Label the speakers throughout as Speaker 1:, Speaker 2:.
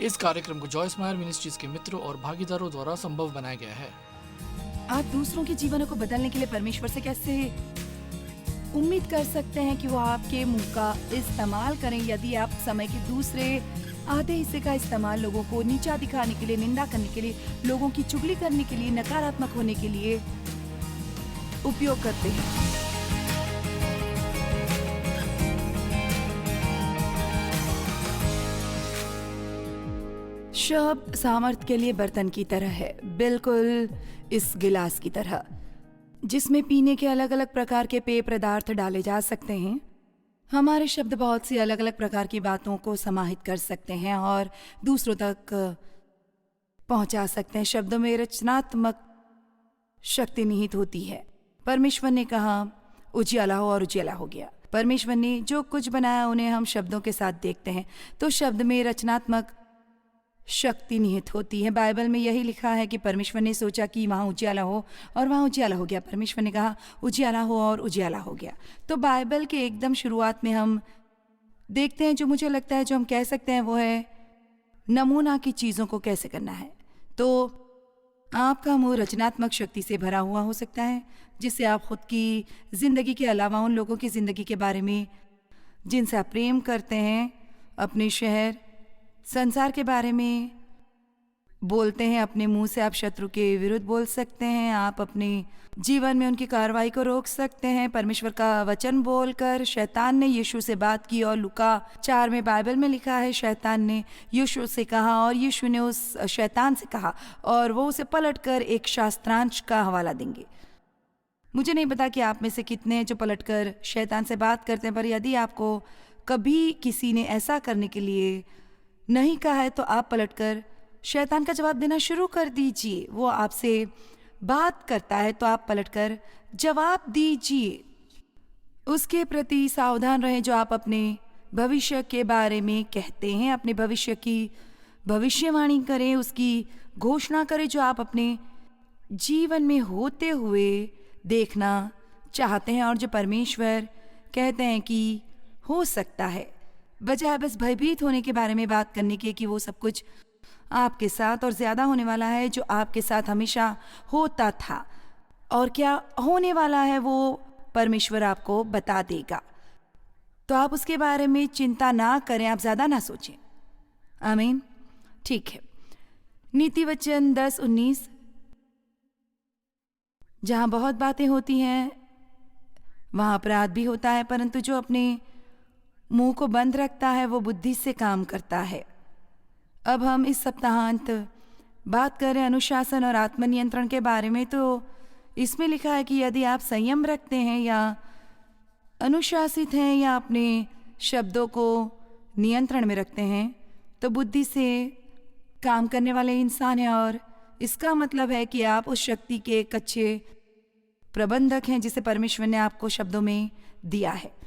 Speaker 1: इस कार्यक्रम को जॉयस मायर मिनिस्ट्रीज के मित्रों और भागीदारों द्वारा संभव बनाया गया है।
Speaker 2: आप दूसरों के जीवनों को बदलने के लिए परमेश्वर से कैसे उम्मीद कर सकते हैं कि वो आपके मुंह का इस्तेमाल करें यदि आप समय के दूसरे आधे हिस्से का इस्तेमाल लोगों को नीचा दिखाने के लिए, निंदा करने के लिए, लोगों की चुगली करने के लिए, नकारात्मक होने के लिए उपयोग करते हैं। शब्द सामर्थ के लिए बर्तन की तरह है, बिल्कुल इस गिलास की तरह जिसमें पीने के अलग अलग प्रकार के पेय पदार्थ डाले जा सकते हैं। हमारे शब्द बहुत सी अलग अलग प्रकार की बातों को समाहित कर सकते हैं और दूसरों तक पहुंचा सकते हैं। शब्दों में रचनात्मक शक्ति निहित होती है। परमेश्वर ने कहा उजियाला हो और उजियाला हो गया। परमेश्वर ने जो कुछ बनाया उन्हें हम शब्दों के साथ देखते हैं, तो शब्द में रचनात्मक शक्ति निहित होती है। बाइबल में यही लिखा है कि परमेश्वर ने सोचा कि वहाँ उजियाला हो और वहाँ उजियाला हो गया। परमेश्वर ने कहा उजियाला हो और उजियाला हो गया। तो बाइबल के एकदम शुरुआत में हम देखते हैं, जो मुझे लगता है जो हम कह सकते हैं वो है नमूना की चीज़ों को कैसे करना है। तो आपका मुंह रचनात्मक शक्ति से भरा हुआ हो सकता है, जिससे आप खुद की ज़िंदगी के अलावा उन लोगों की ज़िंदगी के बारे में जिनसे आप प्रेम करते हैं, अपने शहर, संसार के बारे में बोलते हैं। अपने मुंह से आप शत्रु के विरुद्ध बोल सकते हैं। आप अपने जीवन में उनकी कार्रवाई को रोक सकते हैं। परमेश्वर का वचन बोलकर शैतान ने यीशु से बात की और लूका 4 में बाइबल में लिखा है शैतान ने यीशु से कहा और यीशु ने उस शैतान से कहा और वो उसे पलटकर एक शास्त्रांश का हवाला देंगे। मुझे नहीं पता कि आप में से कितने हैं जो पलटकर शैतान से बात करते हैं, पर यदि आपको कभी किसी ने ऐसा करने के लिए नहीं कहा है तो आप पलटकर शैतान का जवाब देना शुरू कर दीजिए। वो आपसे बात करता है तो आप पलटकर जवाब दीजिए। उसके प्रति सावधान रहें जो आप अपने भविष्य के बारे में कहते हैं। अपने भविष्य की भविष्यवाणी करें, उसकी घोषणा करें जो आप अपने जीवन में होते हुए देखना चाहते हैं और जो परमेश्वर कहते हैं कि हो सकता है, बजाय बस भयभीत होने के बारे में बात करने के कि वो सब कुछ आपके साथ और ज़्यादा होने वाला है जो आपके साथ हमेशा होता था, और क्या होने वाला है वो परमेश्वर आपको बता देगा। तो आप उसके बारे में चिंता ना करें, आप ज़्यादा ना सोचें। आमीन। ठीक है। नीति वचन 10:19, जहाँ बहुत बातें होती हैं वहाँ अपराध भी होता है, परंतु जो अपने मुंह को बंद रखता है वो बुद्धि से काम करता है। अब हम इस सप्ताहांत बात करें अनुशासन और आत्मनियंत्रण के बारे में, तो इसमें लिखा है कि यदि आप संयम रखते हैं या अनुशासित हैं या अपने शब्दों को नियंत्रण में रखते हैं तो बुद्धि से काम करने वाले इंसान हैं, और इसका मतलब है कि आप उस शक्ति के एक अच्छे प्रबंधक हैं जिसे परमेश्वर ने आपको शब्दों में दिया है।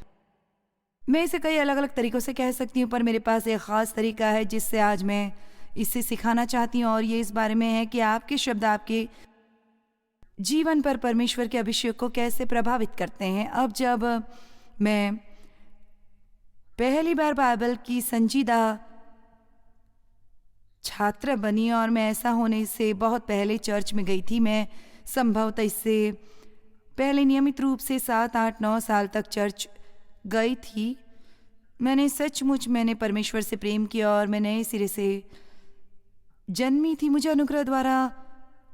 Speaker 2: मैं इसे कई अलग अलग तरीकों से कह सकती हूँ, पर मेरे पास एक ख़ास तरीका है जिससे आज मैं इसे सिखाना चाहती हूँ, और ये इस बारे में है कि आपके शब्द आपके जीवन पर परमेश्वर के अभिषेक को कैसे प्रभावित करते हैं। अब जब मैं पहली बार बाइबल की संजीदा छात्र बनी और मैं ऐसा होने से बहुत पहले चर्च में गई थी, मैं संभवतः इससे पहले नियमित रूप से 7, 8, 9 साल तक चर्च गई थी। मैंने परमेश्वर से प्रेम किया और मैं नए सिरे से जन्मी थी। मुझे अनुग्रह द्वारा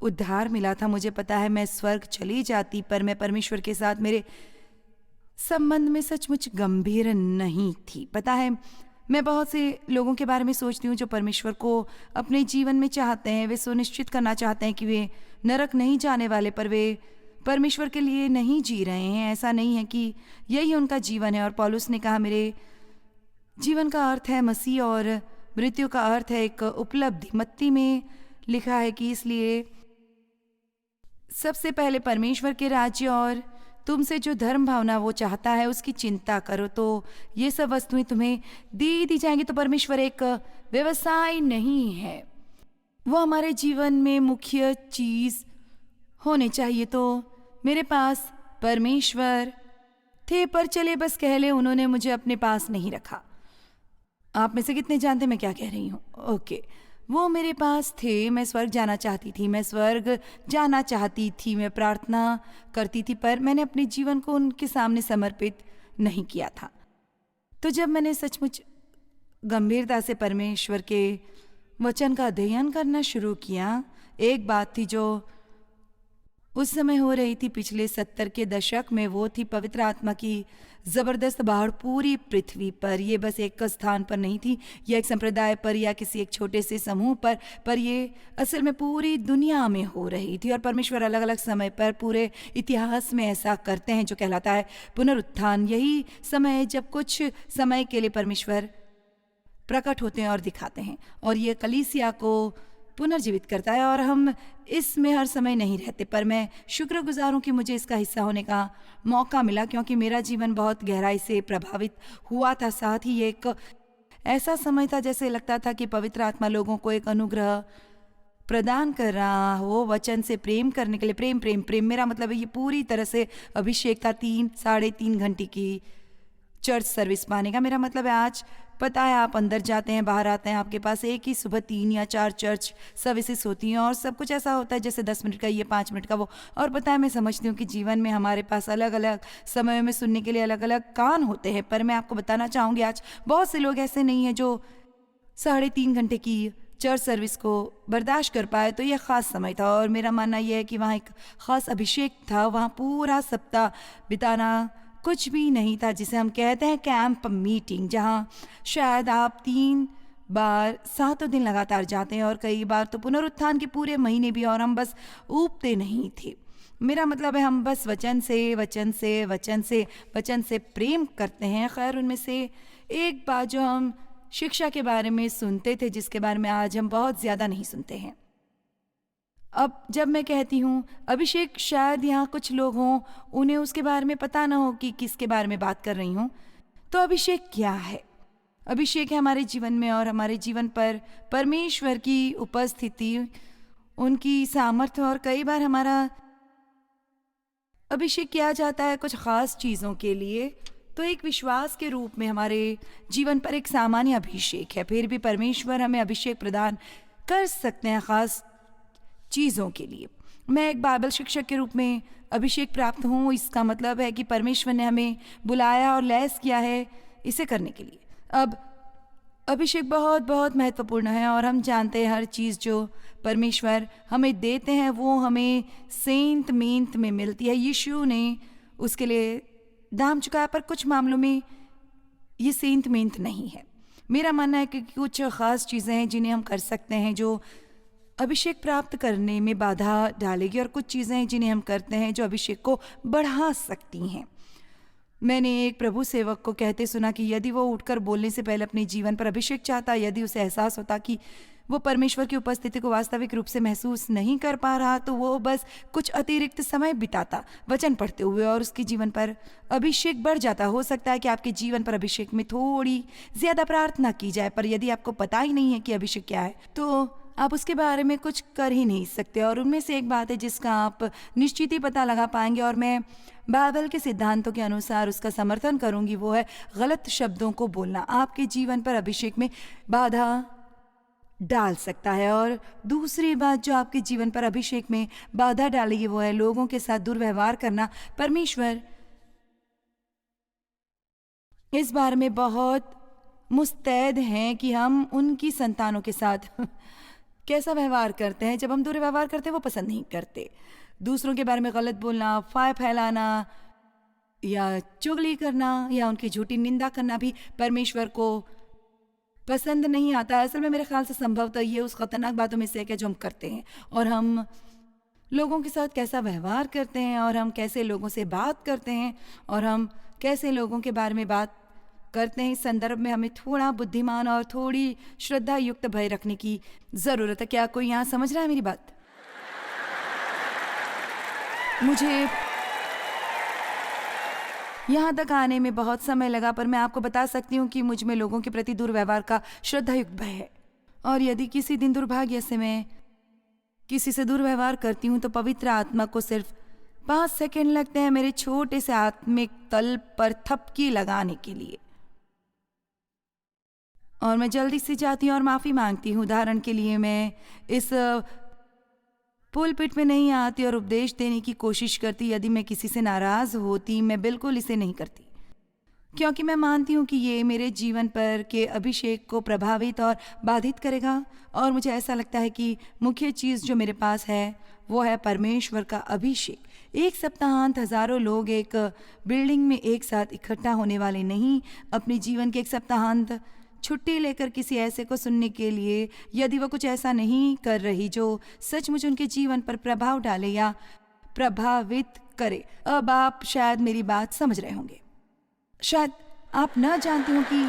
Speaker 2: उद्धार मिला था। मुझे पता है मैं स्वर्ग चली जाती, पर मैं परमेश्वर के साथ मेरे संबंध में सचमुच गंभीर नहीं थी। पता है मैं बहुत से लोगों के बारे में सोचती हूँ जो परमेश्वर को अपने जीवन में चाहते हैं। वे सुनिश्चित करना चाहते हैं कि वे नरक नहीं जाने वाले, पर वे परमेश्वर के लिए नहीं जी रहे हैं। ऐसा नहीं है कि यही उनका जीवन है। और पौलुस ने कहा मेरे जीवन का अर्थ है मसीह और मृत्यु का अर्थ है एक उपलब्धि। मत्ती में लिखा है कि इसलिए सबसे पहले परमेश्वर के राज्य और तुमसे जो धर्म भावना वो चाहता है उसकी चिंता करो, तो ये सब वस्तुएं तुम्हें दी जाएंगी। तो परमेश्वर एक व्यवसाय नहीं है, वो हमारे जीवन में मुख्य चीज़ होने चाहिए। तो मेरे पास परमेश्वर थे, पर चले बस कह ले उन्होंने मुझे अपने पास नहीं रखा। आप में से कितने जानते मैं क्या कह रही हूँ? ओके, वो मेरे पास थे। मैं स्वर्ग जाना चाहती थी, मैं स्वर्ग जाना चाहती थी, मैं प्रार्थना करती थी, पर मैंने अपने जीवन को उनके सामने समर्पित नहीं किया था। तो जब मैंने सचमुच गंभीरता से परमेश्वर के वचन का अध्ययन करना शुरू किया, एक बात थी जो उस समय हो रही थी पिछले 70 के दशक में, वो थी पवित्र आत्मा की जबरदस्त बाढ़ पूरी पृथ्वी पर। ये बस एक स्थान पर नहीं थी, या एक संप्रदाय पर, या किसी एक छोटे से समूह पर ये असल में पूरी दुनिया में हो रही थी। और परमेश्वर अलग अलग समय पर पूरे इतिहास में ऐसा करते हैं जो कहलाता है पुनरुत्थान। यही समय है जब कुछ समय के लिए परमेश्वर प्रकट होते हैं और दिखाते हैं, और ये कलीसिया को पुनर्जीवित करता है। और हम इसमें हर समय नहीं रहते, पर मैं शुक्रगुजार हूँ कि मुझे इसका हिस्सा होने का मौका मिला, क्योंकि मेरा जीवन बहुत गहराई से प्रभावित हुआ था। साथ ही एक ऐसा समय था जैसे लगता था कि पवित्र आत्मा लोगों को एक अनुग्रह प्रदान कर रहा हो वचन से प्रेम करने के लिए। प्रेम प्रेम प्रेम, मेरा मतलब है ये पूरी तरह से अभिषेक था। 3-3.5 घंटे की चर्च सर्विस पाने का। मेरा मतलब है आज पता है आप अंदर जाते हैं, बाहर आते हैं, आपके पास एक ही सुबह 3 या 4 चर्च सर्विसेज होती हैं, और सब कुछ ऐसा होता है जैसे 10 मिनट का ये, 5 मिनट का वो। और पता है मैं समझती हूँ कि जीवन में हमारे पास अलग अलग समय में सुनने के लिए अलग अलग कान होते हैं, पर मैं आपको बताना चाहूँगी आज बहुत से लोग ऐसे नहीं हैं जो 3.5 घंटे की चर्च सर्विस को बर्दाश्त कर पाए। तो यह ख़ास समय था, और मेरा मानना यह है कि वहाँ एक ख़ास अभिषेक था। वहाँ पूरा सप्ताह बिताना कुछ भी नहीं था जिसे हम कहते हैं कैंप मीटिंग, जहाँ शायद आप 3 बार 7 दिन लगातार जाते हैं, और कई बार तो पुनरुत्थान के पूरे महीने भी, और हम बस ऊबते नहीं थे। मेरा मतलब है हम बस वचन से प्रेम करते हैं। खैर, उनमें से एक बात जो हम शिक्षा के बारे में सुनते थे, जिसके बारे में आज हम बहुत ज़्यादा नहीं सुनते हैं। अब जब मैं कहती हूँ अभिषेक, शायद यहाँ कुछ लोग हों उन्हें उसके बारे में पता ना हो कि किसके बारे में बात कर रही हूँ। तो अभिषेक क्या है? अभिषेक है हमारे जीवन में और हमारे जीवन पर परमेश्वर की उपस्थिति, उनकी सामर्थ्य। और कई बार हमारा अभिषेक किया जाता है कुछ खास चीज़ों के लिए, तो एक विश्वास के रूप में हमारे जीवन पर एक सामान्य अभिषेक है। फिर भी परमेश्वर हमें अभिषेक प्रदान कर सकते हैं खास चीज़ों के लिए। मैं एक बाइबल शिक्षक के रूप में अभिषेक प्राप्त हूँ। इसका मतलब है कि परमेश्वर ने हमें बुलाया और लैस किया है इसे करने के लिए। अब अभिषेक बहुत बहुत महत्वपूर्ण है, और हम जानते हैं हर चीज़ जो परमेश्वर हमें देते हैं वो हमें सेंत मेंत में मिलती है। यीशु ने उसके लिए दाम चुकाया, पर कुछ मामलों में ये सेंत मेंत नहीं है। मेरा मानना है कि कुछ ख़ास चीज़ें हैं जिन्हें हम कर सकते हैं जो अभिषेक प्राप्त करने में बाधा डालेगी, और कुछ चीज़ें हैं जिन्हें हम करते हैं जो अभिषेक को बढ़ा सकती हैं। मैंने एक प्रभु सेवक को कहते सुना कि यदि वो उठकर बोलने से पहले अपने जीवन पर अभिषेक चाहता, यदि उसे एहसास होता कि वो परमेश्वर की उपस्थिति को वास्तविक रूप से महसूस नहीं कर पा रहा, तो वो बस कुछ अतिरिक्त समय बिताता वचन पढ़ते हुए, और उसके जीवन पर अभिषेक बढ़ जाता। हो सकता है कि आपके जीवन पर अभिषेक में थोड़ी ज़्यादा प्रार्थना की जाए, पर यदि आपको पता ही नहीं है कि अभिषेक क्या है तो आप उसके बारे में कुछ कर ही नहीं सकते। और उनमें से एक बात है जिसका आप निश्चित ही पता लगा पाएंगे, और मैं बाइबल के सिद्धांतों के अनुसार उसका समर्थन करूंगी, वो है गलत शब्दों को बोलना आपके जीवन पर अभिषेक में बाधा डाल सकता है। और दूसरी बात जो आपके जीवन पर अभिषेक में बाधा डालेगी वो है लोगों के साथ दुर्व्यवहार करना। परमेश्वर इस बारे में बहुत मुस्तैद हैं कि हम उनकी संतानों के साथ कैसा व्यवहार करते हैं। जब हम दुर्व्यवहार करते हैं वो पसंद नहीं करते। दूसरों के बारे में गलत बोलना, अफवाह फैलाना या चुगली करना या उनकी झूठी निंदा करना भी परमेश्वर को पसंद नहीं आता। असल में मेरे ख्याल से संभवतः ये उस खतरनाक बातों में से एक है जो हम करते हैं, और हम लोगों के साथ कैसा व्यवहार करते हैं, और हम कैसे लोगों से बात करते हैं, और हम कैसे लोगों के बारे में बात करते हैं। इस संदर्भ में हमें थोड़ा बुद्धिमान और थोड़ी श्रद्धा युक्त भय रखने की ज़रूरत है। क्या कोई यहाँ समझ रहा है मेरी बात? मुझे यहाँ तक आने में बहुत समय लगा, पर मैं आपको बता सकती हूँ कि मुझ में लोगों के प्रति दुर्व्यवहार का श्रद्धायुक्त भय है। और यदि किसी दिन दुर्भाग्य से मैं किसी से दुर्व्यवहार करती हूँ तो पवित्र आत्मा को सिर्फ 5 सेकंड लगते हैं मेरे छोटे से आत्मिक तल पर थपकी लगाने के लिए। और मैं जल्दी से जाती हूँ और माफ़ी मांगती हूँ। उदाहरण के लिए मैं इस पुलपिट में नहीं आती और उपदेश देने की कोशिश करती। यदि मैं किसी से नाराज़ होती, मैं बिल्कुल इसे नहीं करती, क्योंकि मैं मानती हूँ कि ये मेरे जीवन पर के अभिषेक को प्रभावित और बाधित करेगा। और मुझे ऐसा लगता है कि मुख्य चीज़ जो मेरे पास है वो है परमेश्वर का अभिषेक। एक सप्ताहांत हज़ारों लोग एक बिल्डिंग में एक साथ इकट्ठा होने वाले नहीं। अपने जीवन के एक सप्ताहांत छुट्टी लेकर किसी ऐसे को सुनने के लिए, यदि वह कुछ ऐसा नहीं कर रही जो सचमुच उनके जीवन पर प्रभाव डाले या प्रभावित करे। अब आप शायद मेरी बात समझ रहे होंगे। शायद आप न जानती हो कि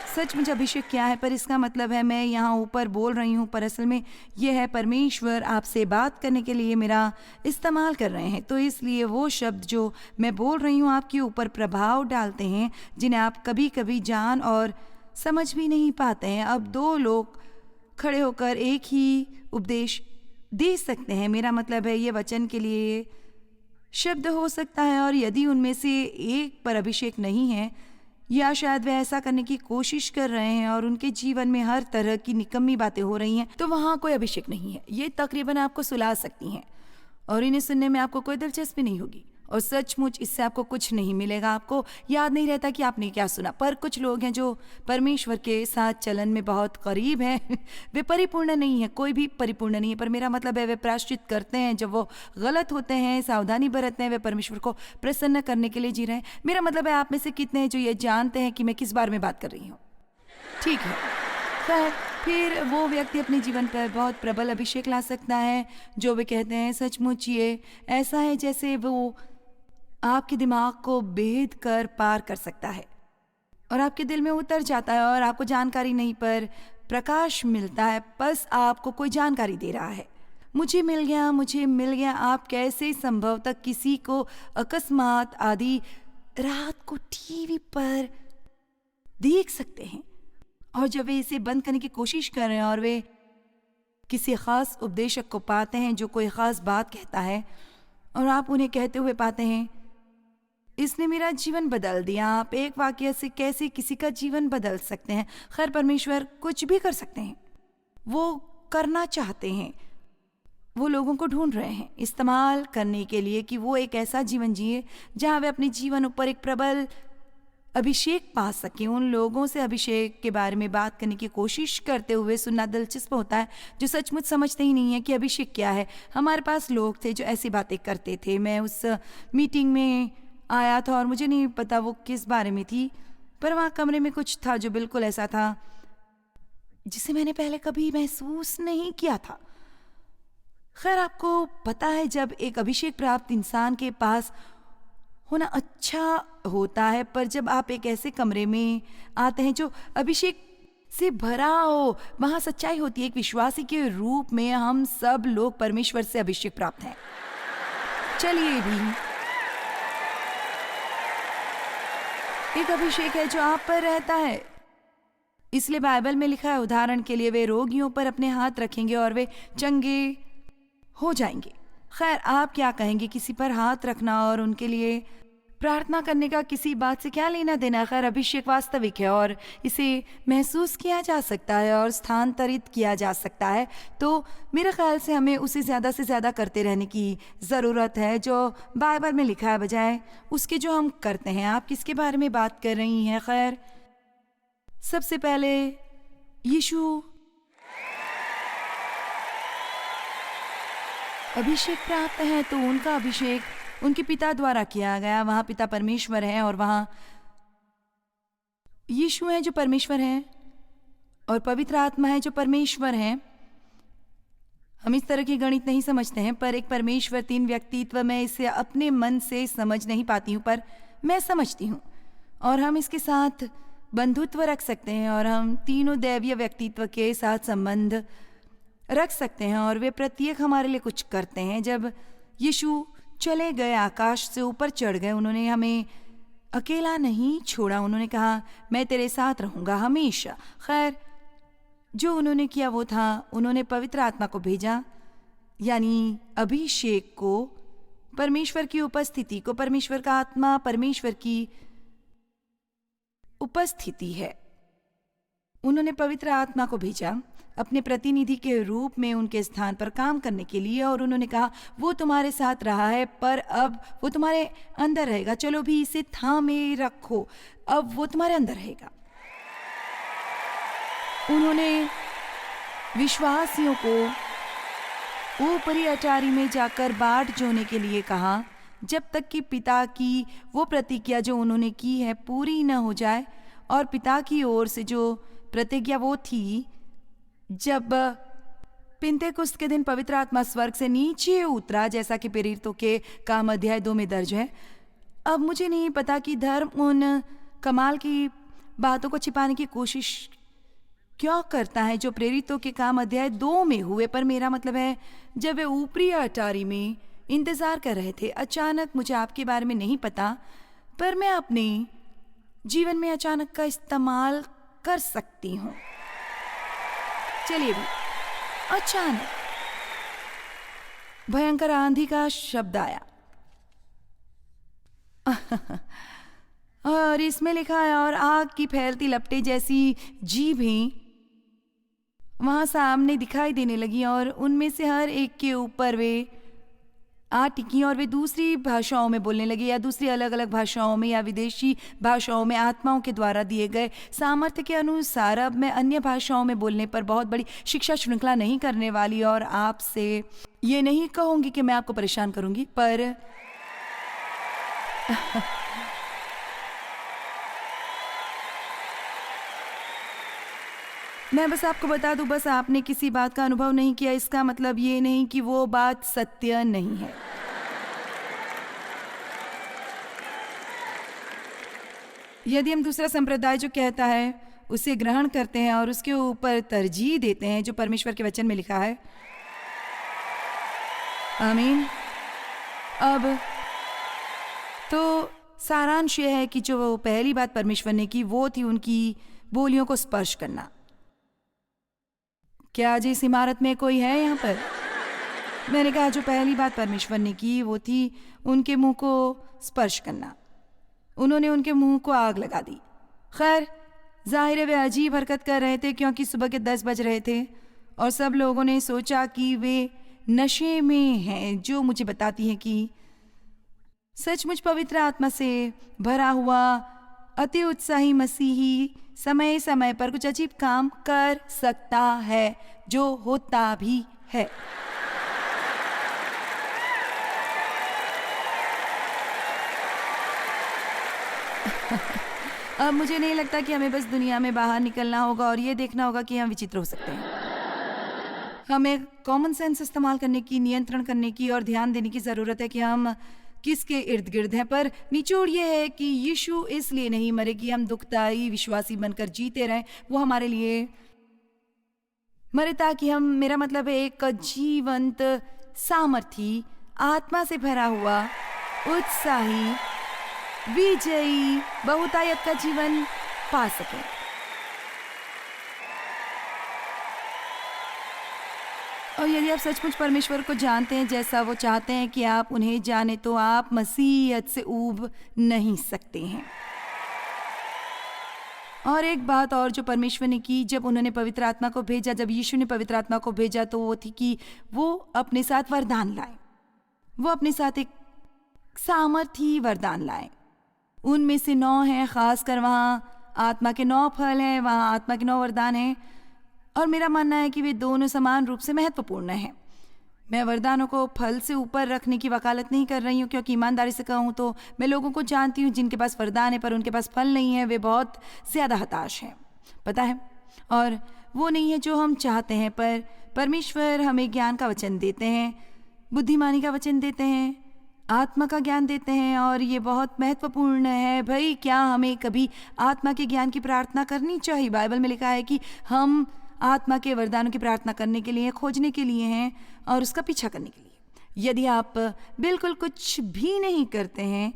Speaker 2: सचमुच अभिषेक क्या है, पर इसका मतलब है मैं यहाँ ऊपर बोल रही हूँ, पर असल में यह है परमेश्वर आपसे बात करने के लिए मेरा इस्तेमाल कर रहे हैं। तो इसलिए वो शब्द जो मैं बोल रही हूँ आपके ऊपर प्रभाव डालते हैं, जिन्हें आप कभी कभी जान और समझ भी नहीं पाते हैं। अब दो लोग खड़े होकर एक ही उपदेश दे सकते हैं। मेरा मतलब है ये वचन के लिए शब्द हो सकता है, और यदि उनमें से एक पर अभिषेक नहीं है, या शायद वे ऐसा करने की कोशिश कर रहे हैं और उनके जीवन में हर तरह की निकम्मी बातें हो रही हैं, तो वहाँ कोई अभिषेक नहीं है। ये तकरीबन आपको सुला सकती हैं और इन्हें सुनने में आपको कोई दिलचस्पी नहीं होगी, और सचमुच इससे आपको कुछ नहीं मिलेगा। आपको याद नहीं रहता कि आपने क्या सुना। पर कुछ लोग हैं जो परमेश्वर के साथ चलन में बहुत करीब हैं। वे परिपूर्ण नहीं है, कोई भी परिपूर्ण नहीं है, पर मेरा मतलब है वे प्रायश्चित करते हैं जब वो गलत होते हैं, सावधानी बरतते हैं, वे परमेश्वर को प्रसन्न करने के लिए जी रहे हैं। मेरा मतलब है आप में से कितने हैं जो ये जानते हैं कि मैं किस बारे में बात कर रही हूँ। ठीक है, खैर फिर वो व्यक्ति अपने जीवन पर बहुत प्रबल अभिषेक ला सकता है जो वे कहते हैं सचमुच ये ऐसा है जैसे वो आपके दिमाग को भेद कर पार कर सकता है और आपके दिल में उतर जाता है, और आपको जानकारी नहीं पर प्रकाश मिलता है। बस आपको कोई जानकारी दे रहा है, मुझे मिल गया, मुझे मिल गया। आप कैसे संभवतः किसी को अकस्मात आदि रात को टीवी पर देख सकते हैं, और जब वे इसे बंद करने की कोशिश कर रहे हैं और वे किसी खास उपदेशक को पाते हैं जो कोई खास बात कहता है, और आप उन्हें कहते हुए पाते हैं इसने मेरा जीवन बदल दिया। आप एक वाक्य से कैसे किसी का जीवन बदल सकते हैं। खैर परमेश्वर कुछ भी कर सकते हैं, वो करना चाहते हैं, वो लोगों को ढूंढ रहे हैं इस्तेमाल करने के लिए कि वो एक ऐसा जीवन जिए जहाँ वे अपने जीवन ऊपर एक प्रबल अभिषेक पा सकें। उन लोगों से अभिषेक के बारे में बात करने की कोशिश करते हुए सुनना दिलचस्प होता है जो सचमुच समझते ही नहीं है कि अभिषेक क्या है। हमारे पास लोग थे जो ऐसी बातें करते थे। मैं उस मीटिंग में आया था और मुझे नहीं पता वो किस बारे में थी, पर वहाँ कमरे में कुछ था जो बिल्कुल ऐसा था जिसे मैंने पहले कभी महसूस नहीं किया था। खैर आपको पता है जब एक अभिषेक प्राप्त इंसान के पास होना अच्छा होता है, पर जब आप एक ऐसे कमरे में आते हैं जो अभिषेक से भरा हो, वहाँ सच्चाई होती है। एक विश्वासी के रूप में हम सब लोग परमेश्वर से अभिषेक प्राप्त हैं। चलिए भी एक अभिषेक है जो आप पर रहता है। इसलिए बाइबल में लिखा है उदाहरण के लिए वे रोगियों पर अपने हाथ रखेंगे और वे चंगे हो जाएंगे। खैर आप क्या कहेंगे, किसी पर हाथ रखना और उनके लिए प्रार्थना करने का किसी बात से क्या लेना देना। खैर अभिषेक वास्तविक है और इसे महसूस किया जा सकता है और स्थानांतरित किया जा सकता है। तो मेरे ख्याल से हमें उसे ज़्यादा से ज़्यादा करते रहने की ज़रूरत है जो बाइबल में लिखा है, बजाय उसके जो हम करते हैं। आप किसके बारे में बात कर रही हैं? खैर सबसे पहले यीशु अभिषेक प्राप्त है, तो उनका अभिषेक उनके पिता द्वारा किया गया। वहाँ पिता परमेश्वर है और वहाँ यीशु है जो परमेश्वर है और पवित्र आत्मा है जो परमेश्वर है। हम इस तरह की गणित नहीं समझते हैं, पर एक परमेश्वर तीन व्यक्तित्व मैं इसे अपने मन से समझ नहीं पाती हूँ, पर मैं समझती हूँ और हम इसके साथ बंधुत्व रख सकते हैं और हम तीनों दैवीय व्यक्तित्व के साथ संबंध रख सकते हैं और वे प्रत्येक हमारे लिए कुछ करते हैं। जब यीशु चले गए, आकाश से ऊपर चढ़ गए, उन्होंने हमें अकेला नहीं छोड़ा। उन्होंने कहा मैं तेरे साथ रहूँगा हमेशा। खैर जो उन्होंने किया वो था उन्होंने पवित्र आत्मा को भेजा, यानी अभिषेक को, परमेश्वर की उपस्थिति को। परमेश्वर का आत्मा परमेश्वर की उपस्थिति है। उन्होंने पवित्र आत्मा को भेजा अपने प्रतिनिधि के रूप में उनके स्थान पर काम करने के लिए, और उन्होंने कहा वो तुम्हारे साथ रहा है पर अब वो तुम्हारे अंदर रहेगा। चलो भी इसे थामे रखो, अब वो तुम्हारे अंदर रहेगा। उन्होंने विश्वासियों को ऊपरी अटारी में जाकर बाट जोने के लिए कहा जब तक कि पिता की वो प्रतिज्ञा जो उन्होंने की है पूरी न हो जाए। और पिता की ओर से जो प्रतिज्ञा वो थी, जब पिंतेकुस्त के दिन पवित्र आत्मा स्वर्ग से नीचे उतरा, जैसा कि प्रेरितों के काम अध्याय 2 में दर्ज है। अब मुझे नहीं पता कि धर्म उन कमाल की बातों को छिपाने की कोशिश क्यों करता है जो प्रेरितों के काम अध्याय 2 में हुए, पर मेरा मतलब है जब वे ऊपरी अटारी में इंतजार कर रहे थे, अचानक, मुझे आपके बारे में नहीं पता, पर मैं अपने जीवन में अचानक का इस्तेमाल कर सकती हूँ। चलिए भी, अचानक भयंकर आंधी का शब्द आया और इसमें लिखा है, और आग की फैलती लपटें जैसी जीभें वहां सामने दिखाई देने लगी, और उनमें से हर एक के ऊपर वे आ टिकी, और वे दूसरी भाषाओं में बोलने लगे, या दूसरी अलग अलग भाषाओं में या विदेशी भाषाओं में आत्माओं के द्वारा दिए गए सामर्थ्य के अनुसार। अब मैं अन्य भाषाओं में बोलने पर बहुत बड़ी शिक्षा श्रृंखला नहीं करने वाली, और आपसे ये नहीं कहूंगी कि मैं आपको परेशान करूंगी, पर मैं बस आपको बता दूं, बस आपने किसी बात का अनुभव नहीं किया इसका मतलब ये नहीं कि वो बात सत्य नहीं है। यदि हम दूसरा संप्रदाय जो कहता है उसे ग्रहण करते हैं और उसके ऊपर तरजीह देते हैं जो परमेश्वर के वचन में लिखा है, आमीन। अब तो सारांश यह है कि जो पहली बात परमेश्वर ने की वो थी उनकी बोलियों को स्पर्श करना। क्या आज इस इमारत में कोई है यहाँ पर? मैंने कहा जो पहली बात परमेश्वर ने की वो थी उनके मुंह को स्पर्श करना। उन्होंने उनके मुंह को आग लगा दी। खैर, जाहिर है वे अजीब हरकत कर रहे थे क्योंकि सुबह के 10 बज रहे थे और सब लोगों ने सोचा कि वे नशे में हैं, जो मुझे बताती है कि सचमुच पवित्र आत्मा से भरा हुआ अति उत्साही मसीही समय समय पर कुछ अजीब काम कर सकता है, जो होता भी है। अब मुझे नहीं लगता कि हमें बस दुनिया में बाहर निकलना होगा और ये देखना होगा कि हम विचित्र हो सकते हैं। हमें कॉमन सेंस इस्तेमाल करने की, नियंत्रण करने की और ध्यान देने की ज़रूरत है कि हम किसके इर्द गिर्द हैं। पर निचोड़ ये है कि यीशु इसलिए नहीं मरे कि हम दुखदाई विश्वासी बनकर जीते रहें। वो हमारे लिए मरे ताकि हम, मेरा मतलब है, एक जीवंत सामर्थी आत्मा से भरा हुआ उत्साही विजयी बहुतायत का जीवन पा सकें। और यदि आप सचमुच परमेश्वर को जानते हैं जैसा वो चाहते हैं कि आप उन्हें जाने, तो आप मसीहत से ऊब नहीं सकते हैं। और एक बात और जो परमेश्वर ने की जब उन्होंने पवित्र आत्मा को भेजा, जब यीशु ने पवित्र आत्मा को भेजा, तो वो थी कि वो अपने साथ वरदान लाए। वो अपने साथ एक सामर्थी वरदान लाए। उनमें से 9 हैं, खासकर वहाँ आत्मा के 9 फल हैं, वहाँ आत्मा के 9 वरदान हैं। और मेरा मानना है कि वे दोनों समान रूप से महत्वपूर्ण हैं। मैं वरदानों को फल से ऊपर रखने की वकालत नहीं कर रही हूँ, क्योंकि ईमानदारी से कहूँ तो मैं लोगों को जानती हूँ जिनके पास वरदान है पर उनके पास फल नहीं है। वे बहुत ज़्यादा हताश हैं, पता है, और वो नहीं है जो हम चाहते हैं। पर परमेश्वर हमें ज्ञान का वचन देते हैं, बुद्धिमानी का वचन देते हैं, आत्मा का ज्ञान देते हैं। और ये बहुत महत्वपूर्ण है भाई। क्या हमें कभी आत्मा के ज्ञान की प्रार्थना करनी चाहिए? बाइबल में लिखा है कि हम आत्मा के वरदानों की प्रार्थना करने के लिए, खोजने के लिए हैं और उसका पीछा करने के लिए। यदि आप बिल्कुल कुछ भी नहीं करते हैं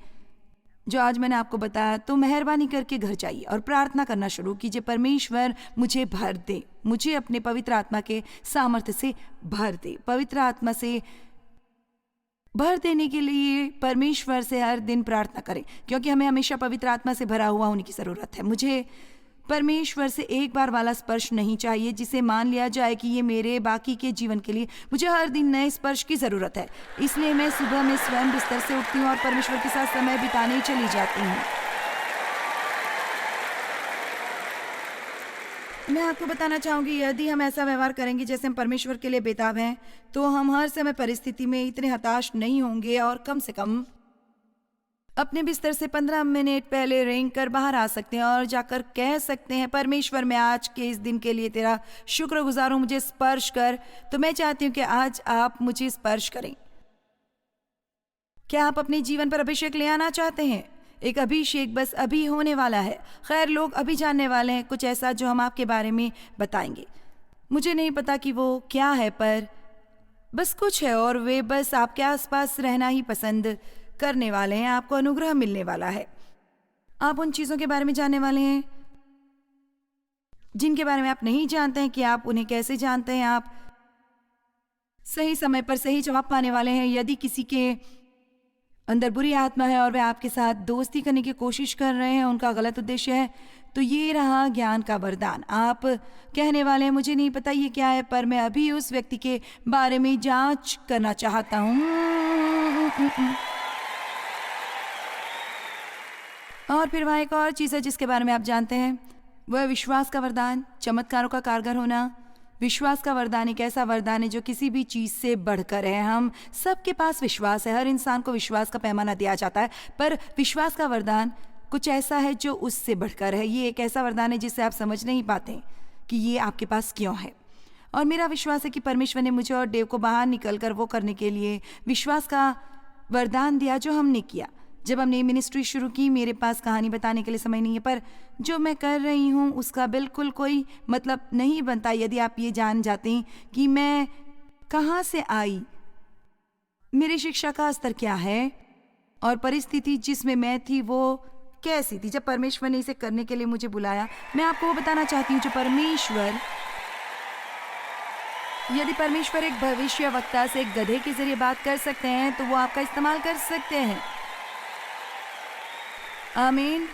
Speaker 2: जो आज मैंने आपको बताया, तो मेहरबानी करके घर जाइए और प्रार्थना करना शुरू कीजिए, परमेश्वर मुझे भर दे, मुझे अपने पवित्र आत्मा के सामर्थ्य से भर दे। पवित्र आत्मा से भर देने के लिए परमेश्वर से हर दिन प्रार्थना करें, क्योंकि हमें हमेशा पवित्र आत्मा से भरा हुआ होने की ज़रूरत है। मुझे परमेश्वर से एक बार वाला स्पर्श नहीं चाहिए जिसे मान लिया जाए कि ये मेरे बाकी के जीवन के लिए मुझे हर दिन नए स्पर्श की ज़रूरत है। इसलिए मैं सुबह में स्वयं बिस्तर से उठती हूँ और परमेश्वर के साथ समय बिताने चली जाती हूँ। मैं आपको बताना चाहूँगी, यदि हम ऐसा व्यवहार करेंगे जैसे हम परमेश्वर के लिए बेताब हैं, तो हम हर समय परिस्थिति में इतने हताश नहीं होंगे और कम से कम अपने बिस्तर से 15 मिनट पहले रेंग कर बाहर आ सकते हैं और जाकर कह सकते हैं, परमेश्वर मैं आज के इस दिन के लिए तेरा शुक्रगुजार हूँ, मुझे स्पर्श कर। तो मैं चाहती हूँ कि आज आप मुझे स्पर्श करें। क्या आप अपने जीवन पर अभिषेक ले आना चाहते हैं? एक अभिषेक बस अभी होने वाला है। खैर, लोग अभी जानने वाले हैं कुछ ऐसा जो हम आपके बारे में बताएंगे। मुझे नहीं पता कि वो क्या है, पर बस कुछ है और वे बस आपके आसपास रहना ही पसंद करने वाले हैं। आपको अनुग्रह मिलने वाला है। आप उन चीज़ों के बारे में जानने वाले हैं जिनके बारे में आप नहीं जानते हैं कि आप उन्हें कैसे जानते हैं। आप सही समय पर सही जवाब पाने वाले हैं। यदि किसी के अंदर बुरी आत्मा है और वे आपके साथ दोस्ती करने की कोशिश कर रहे हैं, उनका गलत उद्देश्य है, तो ये रहा ज्ञान का वरदान। आप कहने वाले हैं, मुझे नहीं पता ये क्या है, पर मैं अभी उस व्यक्ति के बारे में जांच करना चाहता हूँ। और फिर वहाँ एक और चीज़ है जिसके बारे में आप जानते हैं, वह विश्वास का वरदान, चमत्कारों का कारगर होना। विश्वास का वरदान एक ऐसा वरदान है जो किसी भी चीज़ से बढ़कर है। हम सबके पास विश्वास है, हर इंसान को विश्वास का पैमाना दिया जाता है, पर विश्वास का वरदान कुछ ऐसा है जो उससे बढ़कर है। ये एक ऐसा वरदान है जिसे आप समझ नहीं पाते कि ये आपके पास क्यों है। और मेरा विश्वास है कि परमेश्वर ने मुझे और देव को बाहर निकल कर वो करने के लिए विश्वास का वरदान दिया जो हमने किया। जब हमने मिनिस्ट्री शुरू की, मेरे पास कहानी बताने के लिए समय नहीं है, पर जो मैं कर रही हूँ उसका बिल्कुल कोई मतलब नहीं बनता यदि आप ये जान जाते हैं कि मैं कहाँ से आई, मेरी शिक्षा का स्तर क्या है और परिस्थिति जिसमें मैं थी वो कैसी थी। जब परमेश्वर ने इसे करने के लिए मुझे बुलाया, मैं आपको वो बताना चाहती हूँ जो परमेश्वर, यदि परमेश्वर एक भविष्य वक्ता से एक गधे के जरिए बात कर सकते हैं तो वो आपका इस्तेमाल कर सकते हैं। आमीन।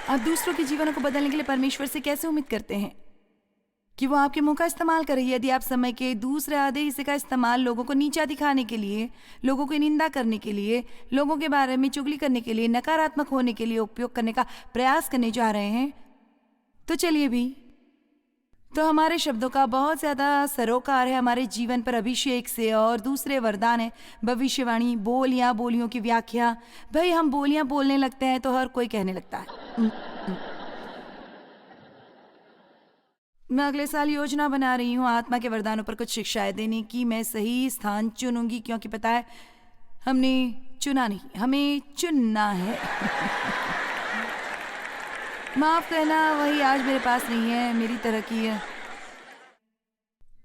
Speaker 2: आप दूसरों के जीवनों को बदलने के लिए परमेश्वर से कैसे उम्मीद करते हैं कि वो आपके मुंह का इस्तेमाल करे? यदि आप समय के दूसरे आधे हिस्से का इस्तेमाल लोगों को नीचा दिखाने के लिए, लोगों की निंदा करने के लिए, लोगों के बारे में चुगली करने के लिए, नकारात्मक होने के लिए उपयोग करने का प्रयास करने जा रहे हैं, तो चलिए भी, तो हमारे शब्दों का बहुत ज़्यादा सरोकार है हमारे जीवन पर अभिषेक से। और दूसरे वरदान है भविष्यवाणी, बोलियां, बोलियों की व्याख्या। भाई, हम बोलियां बोलने लगते हैं तो हर कोई कहने लगता है। मैं अगले साल योजना बना रही हूँ आत्मा के वरदानों पर कुछ शिक्षाएं देने की। मैं सही स्थान चुनूंगी क्योंकि पता है हमने चुना नहीं, हमें चुनना है। माफ करना, वही आज मेरे पास नहीं है मेरी तरह की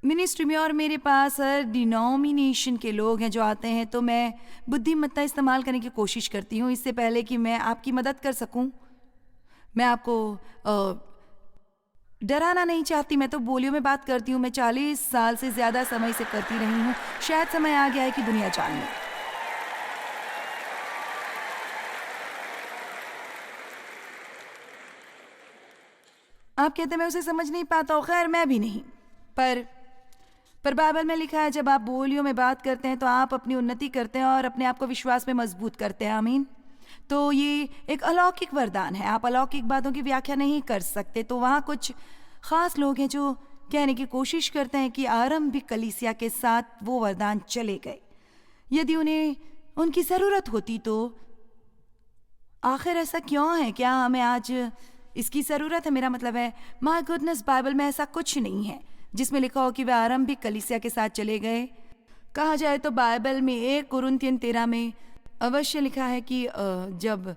Speaker 2: मिनिस्ट्री में। और मेरे पास हर डिनोमिनेशन के लोग हैं जो आते हैं, तो मैं बुद्धिमत्ता इस्तेमाल करने की कोशिश करती हूँ इससे पहले कि मैं आपकी मदद कर सकूँ। मैं आपको डराना नहीं चाहती। मैं तो बोलियों में बात करती हूँ। मैं 40 साल से ज़्यादा समय से करती रही हूँ। शायद समय आ गया है कि दुनिया जान ले। आप कहते हैं मैं उसे समझ नहीं पाता हूँ। खैर, मैं भी नहीं, पर बाइबल में लिखा है जब आप बोलियों में बात करते हैं तो आप अपनी उन्नति करते हैं और अपने आप को विश्वास में मजबूत करते हैं। आमीन। तो ये एक अलौकिक वरदान है। आप अलौकिक बातों की व्याख्या नहीं कर सकते। तो वहाँ कुछ खास लोग हैं जो कहने की कोशिश करते हैं कि आरंभिक कलीसिया के साथ वो वरदान चले गए। यदि उन्हें उनकी ज़रूरत होती तो आखिर ऐसा क्यों है? क्या हमें आज इसकी ज़रूरत है? मेरा मतलब है, माय गुडनेस, बाइबल में ऐसा कुछ नहीं है जिसमें लिखा हो कि वे आरंभिक कलीसिया के साथ चले गए। कहा जाए तो बाइबल में 1 कुरिन्थियन 13 में अवश्य लिखा है कि जब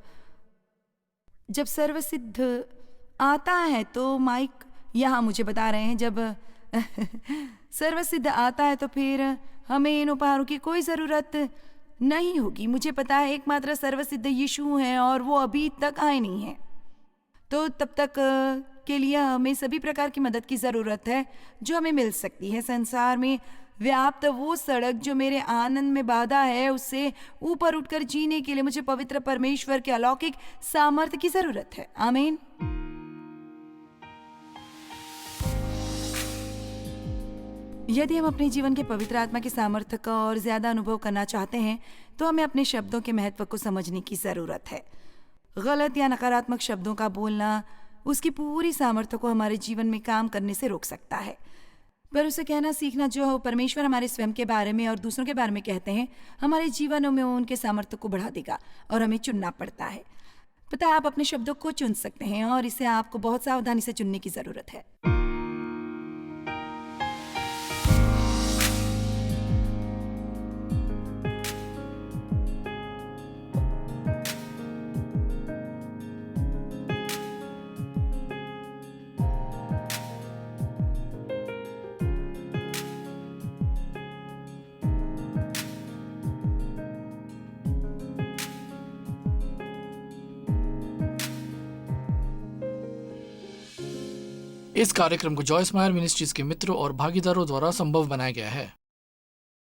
Speaker 2: सर्वसिद्ध आता है, तो माइक यहाँ मुझे बता रहे हैं, जब सर्वसिद्ध आता है तो फिर हमें इन उपहारों की कोई ज़रूरत नहीं होगी। मुझे पता है एकमात्र सर्वसिद्ध यीशु हैं और वो अभी तक आए नहीं हैं। तो तब तक के लिए हमें सभी प्रकार की मदद की ज़रूरत है जो हमें मिल सकती है। संसार में व्याप्त वो सड़क जो मेरे आनंद में बाधा है, उससे ऊपर उठकर जीने के लिए मुझे पवित्र परमेश्वर के अलौकिक सामर्थ्य की जरूरत है। आमीन। यदि हम अपने जीवन के पवित्र आत्मा के सामर्थ्य का और ज्यादा अनुभव करना चाहते हैं तो हमें अपने शब्दों के महत्व को समझने की जरूरत है। गलत या नकारात्मक शब्दों का बोलना उसकी पूरी सामर्थ्य को हमारे जीवन में काम करने से रोक सकता है, पर उसे कहना सीखना जो परमेश्वर हमारे स्वयं के बारे में और दूसरों के बारे में कहते हैं, हमारे जीवनों में उनके सामर्थ्य को बढ़ा देगा और हमें चुनना पड़ता है। पता है, आप अपने शब्दों को चुन सकते हैं और इसे आपको बहुत सावधानी से चुनने की जरूरत है।
Speaker 1: इस कार्यक्रम को जॉयस मायर मिनिस्ट्रीज के मित्रों और भागीदारों द्वारा संभव बनाया गया है।